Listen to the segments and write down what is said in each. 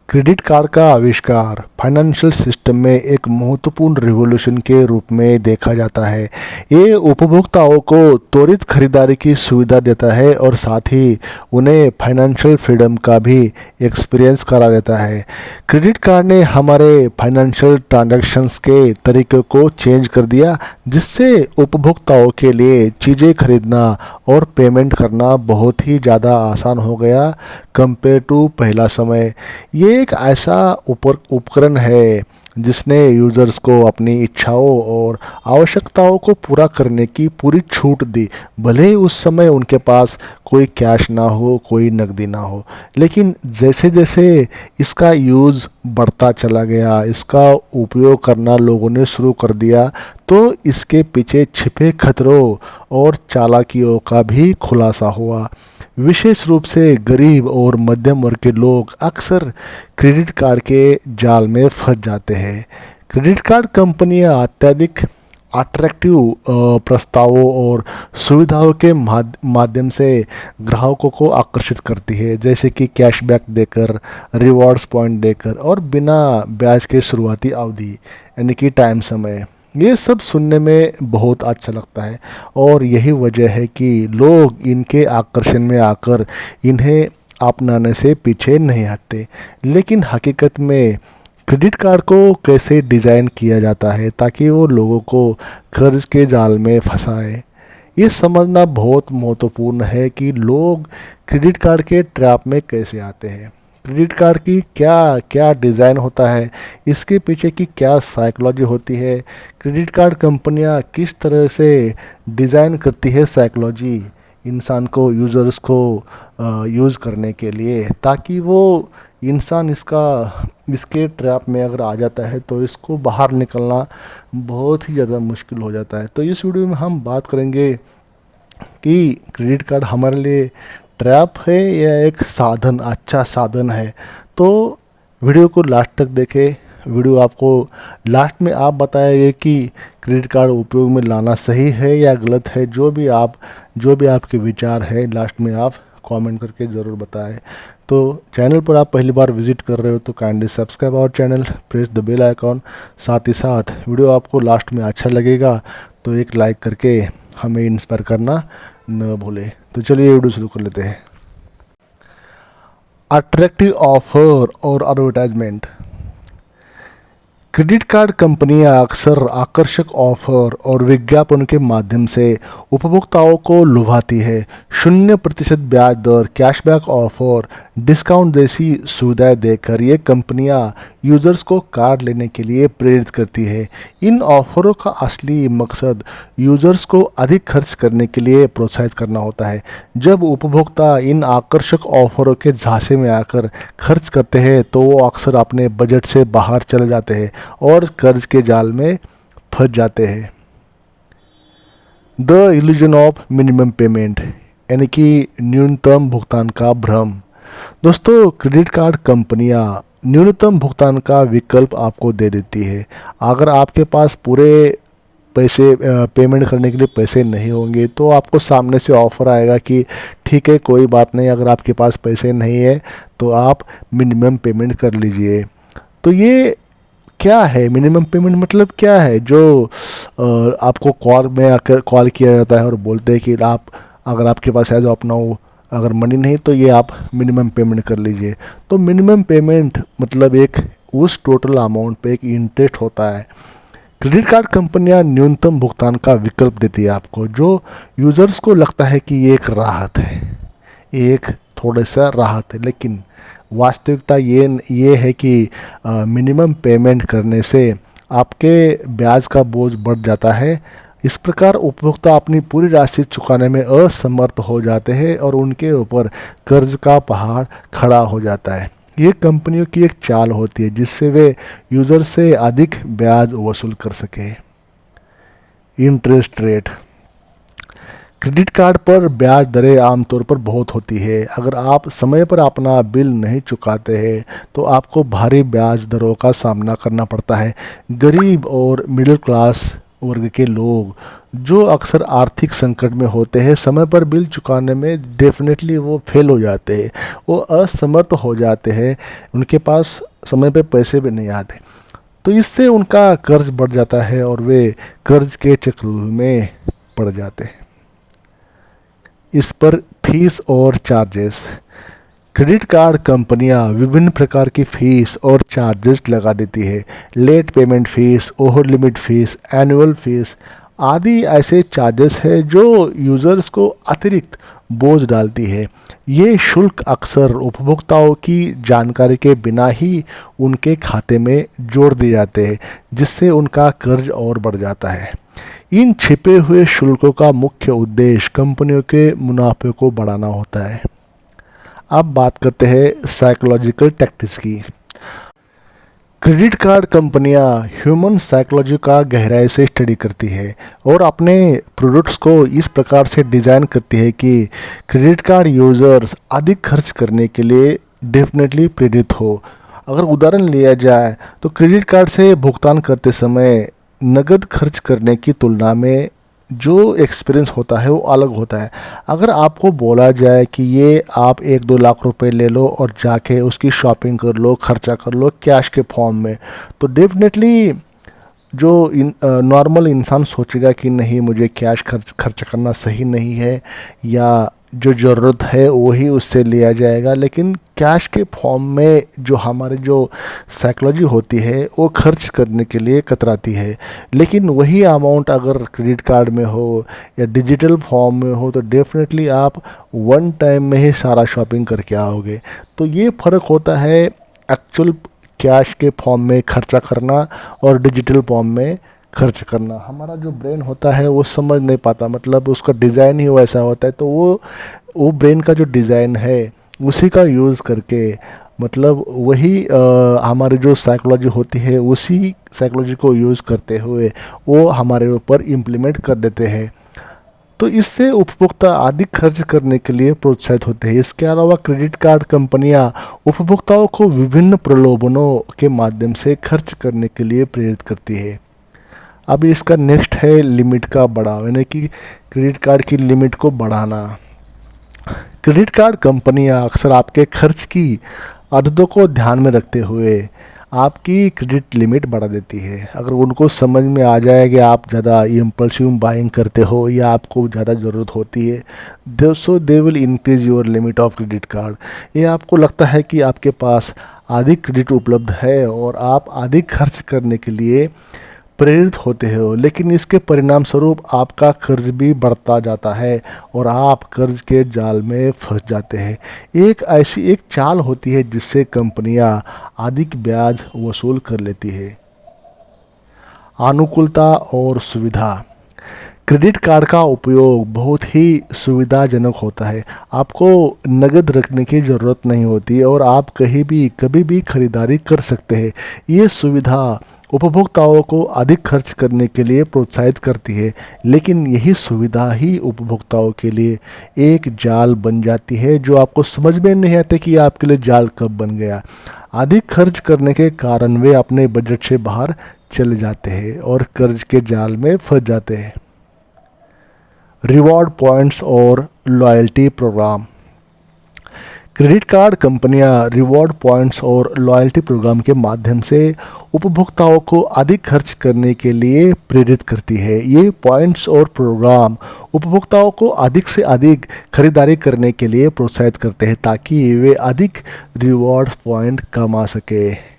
Credit card का आविष्कार financial system में एक महत्वपूर्ण रिवॉल्यूशन के रूप में देखा जाता है। ये उपभोक्ताओं को त्वरित खरीदारी की सुविधा देता है और साथ ही उन्हें फाइनेंशियल फ्रीडम का भी एक्सपीरियंस करा देता है। क्रेडिट कार्ड ने हमारे फाइनेंशियल ट्रांजैक्शंस के तरीके को चेंज कर दिया, जिससे उपभोक्ताओं के लिए चीज़ें खरीदना और पेमेंट करना बहुत ही ज़्यादा आसान हो गया कंपेयर टू पहला समय। ये एक ऐसा उपकरण है जिसने यूज़र्स को अपनी इच्छाओं और आवश्यकताओं को पूरा करने की पूरी छूट दी, भले ही उस समय उनके पास कोई कैश ना हो, कोई नकदी ना हो। लेकिन जैसे जैसे इसका यूज़ बढ़ता चला गया, इसका उपयोग करना लोगों ने शुरू कर दिया, तो इसके पीछे छिपे खतरों और चालाकियों का भी खुलासा हुआ। विशेष रूप से गरीब और मध्यम वर्ग के लोग अक्सर क्रेडिट कार्ड के जाल में फंस जाते हैं। क्रेडिट कार्ड कंपनियां अत्यधिक अट्रैक्टिव प्रस्तावों और सुविधाओं के माध्यम से ग्राहकों को आकर्षित करती है, जैसे कि कैशबैक देकर, रिवॉर्ड्स पॉइंट देकर और बिना ब्याज के शुरुआती अवधि यानी कि टाइम समय। ये सब सुनने में बहुत अच्छा लगता है और यही वजह है कि लोग इनके आकर्षण में आकर इन्हें अपनाने से पीछे नहीं हटते। लेकिन हकीकत में क्रेडिट कार्ड को कैसे डिज़ाइन किया जाता है ताकि वो लोगों को कर्ज के जाल में फंसाए, ये समझना बहुत महत्वपूर्ण है कि लोग क्रेडिट कार्ड के ट्रैप में कैसे आते हैं। क्रेडिट कार्ड की क्या क्या डिज़ाइन होता है, इसके पीछे की क्या साइकोलॉजी होती है, क्रेडिट कार्ड कंपनियां किस तरह से डिज़ाइन करती है साइकोलॉजी इंसान को, यूज़र्स को यूज़ करने के लिए, ताकि वो इंसान इसके ट्रैप में अगर आ जाता है तो इसको बाहर निकलना बहुत ही ज़्यादा मुश्किल हो जाता है। तो इस वीडियो में हम बात करेंगे कि क्रेडिट कार्ड हमारे लिए ट्रैप है या एक साधन, अच्छा साधन है। तो वीडियो को लास्ट तक देखें। वीडियो आपको लास्ट में आप बताएंगे कि क्रेडिट कार्ड उपयोग में लाना सही है या गलत है। जो भी आपके विचार है लास्ट में आप कमेंट करके ज़रूर बताएं। तो चैनल पर आप पहली बार विजिट कर रहे हो तो kindly subscribe our channel, press the bell icon. साथ ही साथ वीडियो आपको लास्ट में अच्छा लगेगा तो एक लाइक करके हमें इंस्पायर करना न भूलें। तो चलिए वीडियो शुरू कर लेते हैं। अट्रैक्टिव ऑफर और एडवर्टाइजमेंट। क्रेडिट कार्ड कंपनियां अक्सर आकर्षक ऑफर और विज्ञापन के माध्यम से उपभोक्ताओं को लुभाती है। 0% ब्याज दर, कैशबैक ऑफर, डिस्काउंट जैसी सुविधाएं देकर ये कंपनियां यूज़र्स को कार्ड लेने के लिए प्रेरित करती है। इन ऑफरों का असली मकसद यूज़र्स को अधिक खर्च करने के लिए प्रोत्साहित करना होता है। जब उपभोक्ता इन आकर्षक ऑफरों के झांसे में आकर खर्च करते हैं तो वो अक्सर अपने बजट से बाहर चले जाते हैं और कर्ज के जाल में फंस जाते हैं। The illusion of minimum payment यानी कि न्यूनतम भुगतान का भ्रम। दोस्तों, क्रेडिट कार्ड कंपनियां न्यूनतम भुगतान का विकल्प आपको दे देती है। अगर आपके पास पूरे पैसे पेमेंट करने के लिए पैसे नहीं होंगे तो आपको सामने से ऑफ़र आएगा कि ठीक है, कोई बात नहीं, अगर आपके पास पैसे नहीं है तो आप मिनिमम पेमेंट कर लीजिए। तो ये क्या है मिनिमम पेमेंट, मतलब क्या है? जो आपको कॉल में आकर कॉल किया जाता है और बोलते हैं कि आप अगर आपके पास है जो अपना हो, अगर मनी नहीं तो ये आप मिनिमम पेमेंट कर लीजिए। तो मिनिमम पेमेंट मतलब एक उस टोटल अमाउंट पे एक इंटरेस्ट होता है। क्रेडिट कार्ड कंपनियां न्यूनतम भुगतान का विकल्प देती है आपको, जो यूज़र्स को लगता है कि ये एक राहत है, एक थोड़ा सा राहत है। लेकिन वास्तविकता ये है कि मिनिमम पेमेंट करने से आपके ब्याज का बोझ बढ़ जाता है। इस प्रकार उपभोक्ता अपनी पूरी राशि चुकाने में असमर्थ हो जाते हैं और उनके ऊपर कर्ज का पहाड़ खड़ा हो जाता है। ये कंपनियों की एक चाल होती है जिससे वे यूज़र से अधिक ब्याज वसूल कर सके। Interest rate. क्रेडिट कार्ड पर ब्याज दरें आमतौर पर बहुत होती है। अगर आप समय पर अपना बिल नहीं चुकाते हैं तो आपको भारी ब्याज दरों का सामना करना पड़ता है। गरीब और मिडिल क्लास वर्ग के लोग जो अक्सर आर्थिक संकट में होते हैं, समय पर बिल चुकाने में डेफिनेटली वो फेल हो जाते हैं, वो असमर्थ हो जाते हैं, उनके पास समय पे पैसे भी नहीं आते। तो इससे उनका कर्ज बढ़ जाता है और वे कर्ज के चक्रव्यूह में पड़ जाते हैं। इस पर फीस और चार्जेस। क्रेडिट कार्ड कंपनियां विभिन्न प्रकार की फीस और चार्जेस लगा देती है। Late payment fees, over limit fees, annual fees आदि ऐसे चार्जेस है जो यूज़र्स को अतिरिक्त बोझ डालती है। ये शुल्क अक्सर उपभोक्ताओं की जानकारी के बिना ही उनके खाते में जोड़ दिए जाते हैं, जिससे उनका कर्ज और बढ़ जाता है। इन छिपे हुए शुल्कों का मुख्य उद्देश्य कंपनियों के मुनाफे को बढ़ाना होता है। अब बात करते हैं साइकोलॉजिकल टैक्टिक्स की। क्रेडिट कार्ड कंपनियां ह्यूमन साइकोलॉजी का गहराई से स्टडी करती है और अपने प्रोडक्ट्स को इस प्रकार से डिज़ाइन करती है कि क्रेडिट कार्ड यूज़र्स अधिक खर्च करने के लिए डेफिनेटली प्रेरित हो। अगर उदाहरण लिया जाए तो क्रेडिट कार्ड से भुगतान करते समय नकद खर्च करने की तुलना में जो एक्सपीरियंस होता है वो अलग होता है। अगर आपको बोला जाए कि ये आप 1-2 लाख रुपए ले लो और जाके उसकी शॉपिंग कर लो, खर्चा कर लो कैश के फॉर्म में, तो डेफिनेटली जो नॉर्मल इंसान सोचेगा कि नहीं, मुझे कैश खर्च करना सही नहीं है, या जो ज़रूरत है वही उससे लिया जाएगा। लेकिन कैश के फॉर्म में जो हमारी जो साइकोलॉजी होती है वो खर्च करने के लिए कतराती है। लेकिन वही अमाउंट अगर क्रेडिट कार्ड में हो या डिजिटल फॉर्म में हो तो डेफिनेटली आप वन टाइम में ही सारा शॉपिंग करके आओगे। तो ये फ़र्क होता है एक्चुअल कैश के फॉर्म में खर्चा करना और डिजिटल फॉर्म में खर्च करना। हमारा जो ब्रेन होता है वो समझ नहीं पाता, मतलब उसका डिज़ाइन ही वैसा होता है। तो वो ब्रेन का जो डिज़ाइन है उसी का यूज़ करके, मतलब वही हमारी जो साइकोलॉजी होती है उसी साइकोलॉजी को यूज़ करते हुए वो हमारे ऊपर इम्प्लीमेंट कर देते हैं। तो इससे उपभोक्ता अधिक खर्च करने के लिए प्रोत्साहित होते हैं। इसके अलावा क्रेडिट कार्ड कंपनियां उपभोक्ताओं को विभिन्न प्रलोभनों के माध्यम से खर्च करने के लिए प्रेरित करती है। अब इसका नेक्स्ट है लिमिट का बढ़ाव, यानी कि क्रेडिट कार्ड की लिमिट को बढ़ाना। क्रेडिट कार्ड कंपनियां अक्सर आपके खर्च की आदतों को ध्यान में रखते हुए आपकी क्रेडिट लिमिट बढ़ा देती है। अगर उनको समझ में आ जाए कि आप ज़्यादा इम्पल्सिव बाइंग करते हो या आपको ज़्यादा ज़रूरत होती है, so they will increase your limit of credit card. ये आपको लगता है कि आपके पास अधिक क्रेडिट उपलब्ध है और आप अधिक खर्च करने के लिए प्रेरित होते हो, लेकिन इसके परिणाम स्वरूप आपका कर्ज भी बढ़ता जाता है और आप कर्ज के जाल में फंस जाते हैं। एक ऐसी एक चाल होती है जिससे कंपनियां अधिक ब्याज वसूल कर लेती है। अनुकूलता और सुविधा। क्रेडिट कार्ड का उपयोग बहुत ही सुविधाजनक होता है। आपको नकद रखने की ज़रूरत नहीं होती और आप कहीं भी कभी भी खरीदारी कर सकते हैं। ये सुविधा उपभोक्ताओं को अधिक खर्च करने के लिए प्रोत्साहित करती है, लेकिन यही सुविधा ही उपभोक्ताओं के लिए एक जाल बन जाती है जो आपको समझ में नहीं आता कि आपके लिए जाल कब बन गया। अधिक खर्च करने के कारण वे अपने बजट से बाहर चले जाते हैं और कर्ज के जाल में फंस जाते हैं। रिवॉर्ड पॉइंट्स और लॉयल्टी प्रोग्राम। क्रेडिट कार्ड कंपनियां रिवॉर्ड पॉइंट्स और लॉयल्टी प्रोग्राम के माध्यम से उपभोक्ताओं को अधिक खर्च करने के लिए प्रेरित करती है। ये पॉइंट्स और प्रोग्राम उपभोक्ताओं को अधिक से अधिक खरीदारी करने के लिए प्रोत्साहित करते हैं ताकि वे अधिक रिवॉर्ड पॉइंट कमा सके।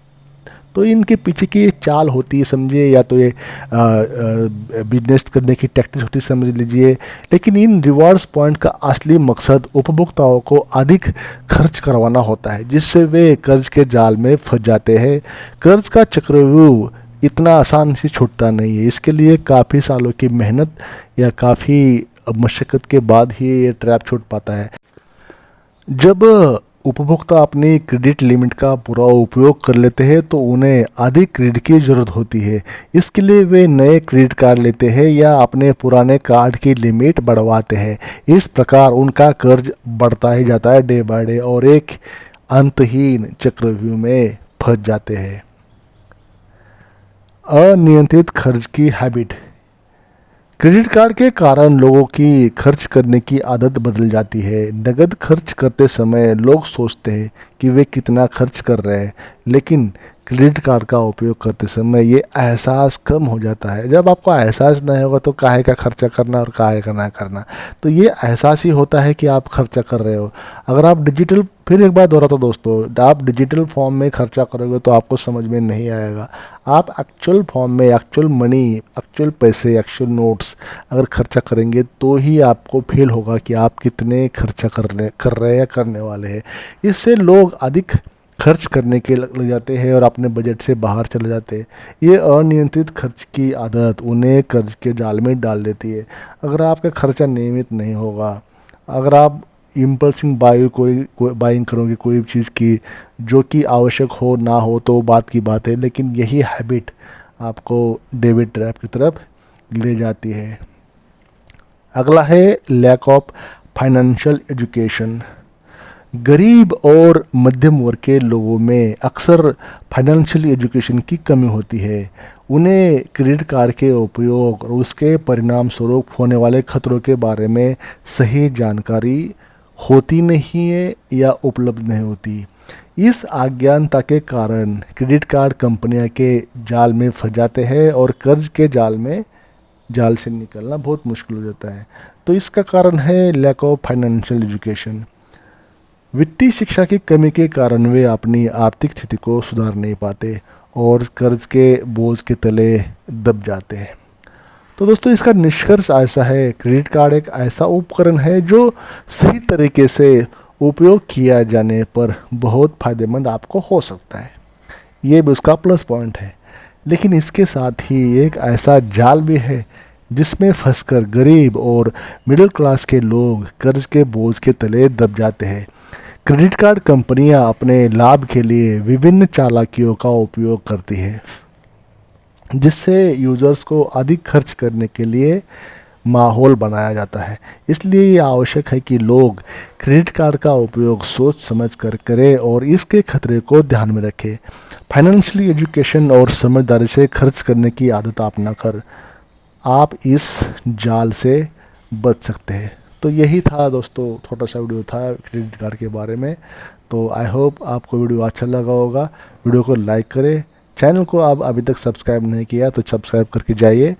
तो इनके पीछे की एक चाल होती है समझिए, या तो ये बिजनेस करने की टैक्टिक्स होती है समझ लीजिए। लेकिन इन रिवॉर्ड्स पॉइंट का असली मकसद उपभोक्ताओं को अधिक खर्च करवाना होता है, जिससे वे कर्ज के जाल में फंस जाते हैं। कर्ज का चक्रव्यूह इतना आसान से छूटता नहीं है, इसके लिए काफ़ी सालों की मेहनत या काफ़ी मशक्क़त के बाद ही ये ट्रैप छूट पाता है। जब उपभोक्ता अपनी क्रेडिट लिमिट का पूरा उपयोग कर लेते हैं तो उन्हें अधिक क्रेडिट की ज़रूरत होती है। इसके लिए वे नए क्रेडिट कार्ड लेते हैं या अपने पुराने कार्ड की लिमिट बढ़वाते हैं। इस प्रकार उनका कर्ज बढ़ता ही जाता है डे बाय डे और एक अंतहीन चक्रव्यूह में फंस जाते हैं। अनियंत्रित खर्च की हैबिट। क्रेडिट कार्ड के कारण लोगों की खर्च करने की आदत बदल जाती है। नकद खर्च करते समय लोग सोचते हैं कि वे कितना खर्च कर रहे हैं, लेकिन क्रेडिट कार्ड का उपयोग करते समय ये एहसास कम हो जाता है। जब आपको एहसास नहीं होगा तो काहे का खर्चा करना और काहे का ना करना, तो ये एहसास ही होता है कि आप खर्चा कर रहे हो। अगर आप डिजिटल, फिर एक बार दोहराता हूं दोस्तों, आप डिजिटल फॉर्म में खर्चा करोगे तो आपको समझ में नहीं आएगा। आप एक्चुअल फॉर्म में एक्चुअल मनी, एक्चुअल पैसे, एक्चुअल नोट्स अगर खर्चा करेंगे तो ही आपको फील होगा कि आप कितने खर्चा कर रहे हैं या करने वाले हैं। इससे लोग अधिक खर्च करने के लग जाते हैं और अपने बजट से बाहर चले जाते हैं। ये अनियंत्रित खर्च की आदत उन्हें कर्ज के जाल में डाल देती है। अगर आपका खर्चा नियमित नहीं होगा, अगर आप इम्पल्सिव बाइंग करोगे कोई चीज़ की जो कि आवश्यक हो ना हो तो बात की बात है, लेकिन यही हैबिट आपको डेबिट ट्रैप की तरफ ले जाती है। अगला है लैक ऑफ फाइनेंशियल एजुकेशन। गरीब और मध्यम वर्ग के लोगों में अक्सर फाइनेंशियल एजुकेशन की कमी होती है। उन्हें क्रेडिट कार्ड के उपयोग और उसके परिणाम स्वरूप होने वाले खतरों के बारे में सही जानकारी होती नहीं है या उपलब्ध नहीं होती। इस अज्ञानता के कारण क्रेडिट कार्ड कंपनियां के जाल में फंस जाते हैं और कर्ज के जाल से निकलना बहुत मुश्किल हो जाता है। तो इसका कारण है लैक ऑफ फाइनेंशियल एजुकेशन। वित्तीय शिक्षा की कमी के कारण वे अपनी आर्थिक स्थिति को सुधार नहीं पाते और कर्ज के बोझ के तले दब जाते हैं। तो दोस्तों, इसका निष्कर्ष ऐसा है, क्रेडिट कार्ड एक ऐसा उपकरण है जो सही तरीके से उपयोग किया जाने पर बहुत फ़ायदेमंद आपको हो सकता है। ये भी उसका प्लस पॉइंट है। लेकिन इसके साथ ही एक ऐसा जाल भी है जिसमें फंसकर गरीब और मिडिल क्लास के लोग कर्ज के बोझ के तले दब जाते हैं। क्रेडिट कार्ड कंपनियां अपने लाभ के लिए विभिन्न चालाकियों का उपयोग करती है, जिससे यूजर्स को अधिक खर्च करने के लिए माहौल बनाया जाता है। इसलिए ये आवश्यक है कि लोग क्रेडिट कार्ड का उपयोग सोच समझ कर करें और इसके खतरे को ध्यान में रखें। फाइनेंशियल एजुकेशन और समझदारी से खर्च करने की आदत अपना कर आप इस जाल से बच सकते हैं। तो यही था दोस्तों, छोटा सा वीडियो था क्रेडिट कार्ड के बारे में। तो आई होप आपको वीडियो अच्छा लगा होगा। वीडियो को लाइक करें, चैनल को आप अभी तक सब्सक्राइब नहीं किया तो सब्सक्राइब करके जाइए।